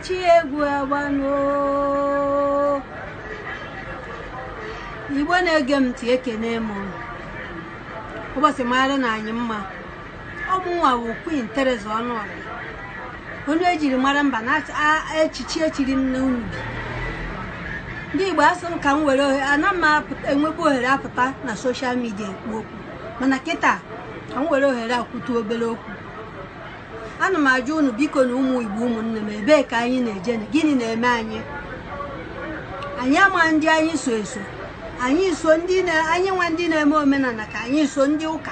chi egwu agbano igbo na-ege m ntị ekene m ụbọchị mara na anyị mma ọmụnwa bụ Queen Theresa onuorah onye ejiri mara mba na echichi echiri m n'unubi ndị Igbo asị m ka m were ohere ana m enwebe ohere apụta na soshal midia ekwu okwu mana kịta ka m were ohere akwụtu obere okwu. Ana m ajụ unu biko na ụmụ Igbo ụmụnne m ebee ka anyị na-eje na gịnị na-eme anyị ama ndị anyị so eso anyị so ndị anyị nwa ndị na-eme omenala ka anyị so ndị ụka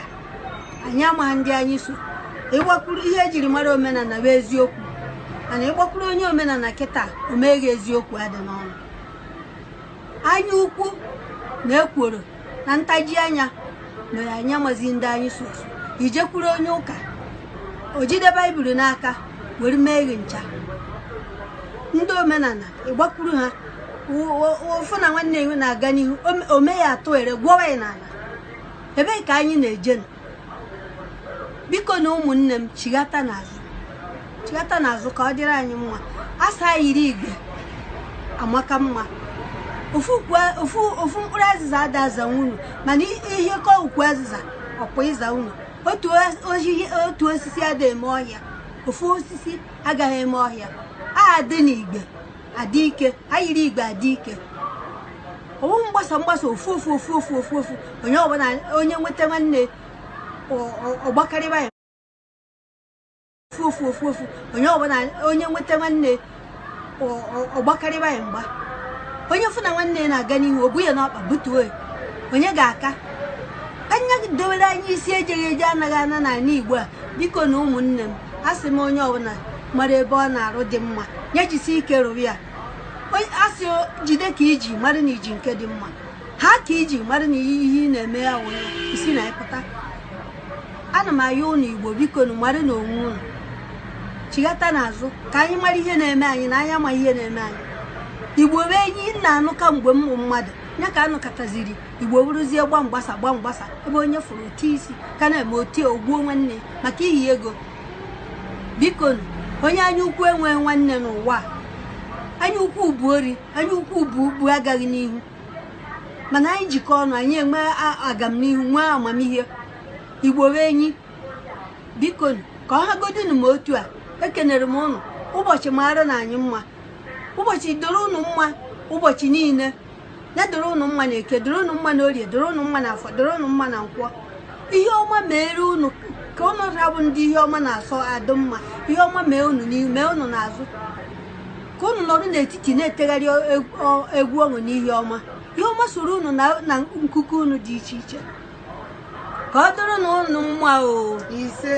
anyị ama ndị anyị so ịgbakwuru ihe ejiri mara omenala bụ eziokwu mana ịgbakwuru onye omenala kịta o meghị eziokwu adị n'ọnụ anya ukwu na ekworo na ntaji anya mere anyị amazi ndị anyị so ijekwuru onye ụka o jide baịbụl n'aka were mee ncha ndị omenala ịgbakwuru ha ofu na nwanne ya na-aga n'ihu ome ya atụ ere gwọwa ya n'ala ebee ka anyị na-eje biko na ụmụnne m chigata n'azụ ka ọ dịrị anyị mma asa yiri igbe amaka mma ofu mkpụrụ azịza ada aza unu mana ihe ka ukwu azịza ọkwa ịza unu otu osisi ada eme ọhịa ofu osisi agaghị eme ọhịa adị n'igbe adị ike ayiri igbe adị ike owu mgbasa ofu onye ọbụla onye nweta nwanne ọgbakarịba ya ofu onye ọbụla onye nweta nwanne ọgbakarịba ya mgba onye fụ na nwanne na-aga n'ihu obu ya n'ọkpa butuo onye ga-aka anya dowere anyị isi ejeghị eje anaghị ana n'ala Igbo a biko na ụmụnne m asị m onye ọbụla mara ebe ọ na-arụ dị mma ya jisi ike rụrụ ya asị jide ka iji mara na iji nke dị mma ha ka iji mara na ihe ị na-eme ya nwụrụ isi na ịpụta. Ana m ayọ unu Igbo biko na mara na onwe unu chigata n'azụ ka anyị mara ihe na-eme anyị na anya ma ihe na-eme anyị. Igbo bụ enyi na-anụ ka mgbe mmụ mmadụ ya ka anụkọtaziri Igbo bụrụzie gba mgbasa ebe onye fụrụ otu isi ka na-eme otu ogbuo nwanne maka iyi ego. Biko onye anya ukwu enweghị nwanne n'ụwa anya ukwu bụ ori anya ukwu bụ agaghị n'ihu mana anyị jikọ ọnụ anyị enwe agamnihu nwee amamihe. Igbo bụ enyi biko ka ọ hagodinu m otu a ekenere m ụnụ ụbọchị mara na anyị mma ụbọchị doro unu mma ụbọchị niile ya doro unu mma na Eke doro unu mma na Orie doro unu mma na Afọ doro unu mma na Nkwọ ihe ọma mere unu ka unu rabụ ndị ihe ọma na-asọ adụ mma ihe ọma mee unu n'ihu mee unu n'azụ ka unu nọrụ n'etiti na-etegharị egwu ọṅụ n'ihe ọma ihe ọma soro unu na nkuku unu dị iche iche ka ọ doro na unu mma ise